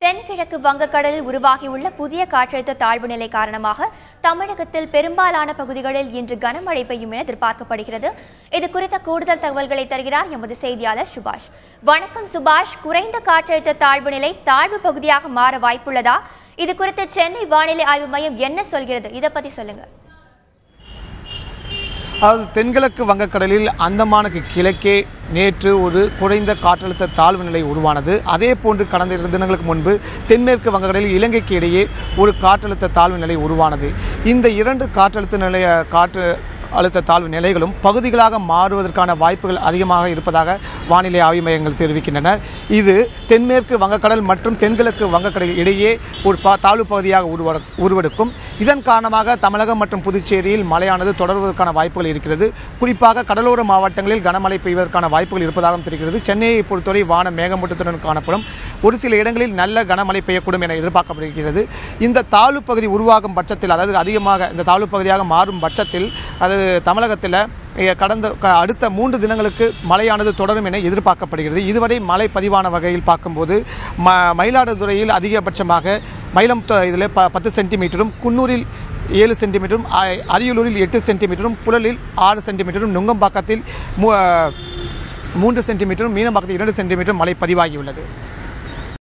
தென்கிழக்கு வங்கக்கடலில் உருவாகியுள்ள புதிய காற்றழுத்த தாழ்வு நிலை காரணமாக தமிழகத்தில் பெரும்பாலான பகுதிகளில் இன்று கனமழை பெய்யும் என எதிர்பார்க்கப்படுகிறது. இது குறித்த கூடுதல் தகவல்களை தருகிறார் எமது செய்தியாளர் சுபாஷ். வணக்கம் சுபாஷ். குறைந்த காற்றழுத்த தாழ்வு நிலை தாழ்வு பகுதியாக மாற வாய்ப்புள்ளதா? இது குறித்து சென்னை வானிலை ஆய்வு மையம் என்ன சொல்கிறது? இதை பத்தி சொல்லுங்க. அதாவது தென்கிழக்கு வங்கக்கடலில் அந்தமானுக்கு கிழக்கே நேற்று ஒரு குறைந்த காற்றழுத்த தாழ்வு நிலை உருவானது. அதே போன்று கடந்த 2 தினங்களுக்கு முன்பு தென்மேற்கு வங்கக்கடலில் இலங்கைக்கு இடையே ஒரு காற்றழுத்த தாழ்வு நிலை உருவானது. இந்த 2 காற்றழுத்த தாழ்வு நிலைகளும் பகுதிகளாக மாறுவதற்கான வாய்ப்புகள் அதிகமாக இருப்பதாக வானிலை ஆய்வு மையங்கள் தெரிவிக்கின்றன. இது தென்மேற்கு வங்கக்கடல் மற்றும் தென்கிழக்கு வங்கக்கடல் இடையே ஒரு தாழ்வு பகுதியாக உருவெடுக்கும். இதன் காரணமாக தமிழகம் மற்றும் புதுச்சேரியில் மழையானது தொடர்வதற்கான வாய்ப்புகள் இருக்கிறது. குறிப்பாக கடலோர மாவட்டங்களில் கனமழை பெய்வதற்கான வாய்ப்புகள் இருப்பதாகவும் தெரிகிறது. சென்னையை பொறுத்தவரை வானம் மேகமூட்டத்துடன் காணப்படும். ஒரு சில இடங்களில் நல்ல கனமழை பெய்யக்கூடும் என எதிர்பார்க்கப்படுகிறது. இந்த தாழ்வு பகுதி உருவாகும் பட்சத்தில், அதாவது அதிகமாக இந்த தாழ்வு பகுதியாக மாறும் பட்சத்தில் அது தமிழகத்தில் அடுத்த 3 தினங்களுக்கு மழையானது தொடரும் என எதிர்பார்க்கப்படுகிறது. இதுவரை மழை பதிவான வகையில் பார்க்கும்போது மயிலாடுதுறையில் அதிகபட்சமாக மயிலம் இதில் 10 சென்டிமீட்டரும், குன்னூரில் 7 சென்டிமீட்டரும், அரியலூரில் 8 சென்டிமீட்டரும், புழலில் 6 சென்டிமீட்டரும், நுங்கம்பாக்கத்தில் 3 சென்டிமீட்டரும், மீனம்பாக்கத்தில் 2 சென்டிமீட்டரும் மழை பதிவாகியுள்ளது.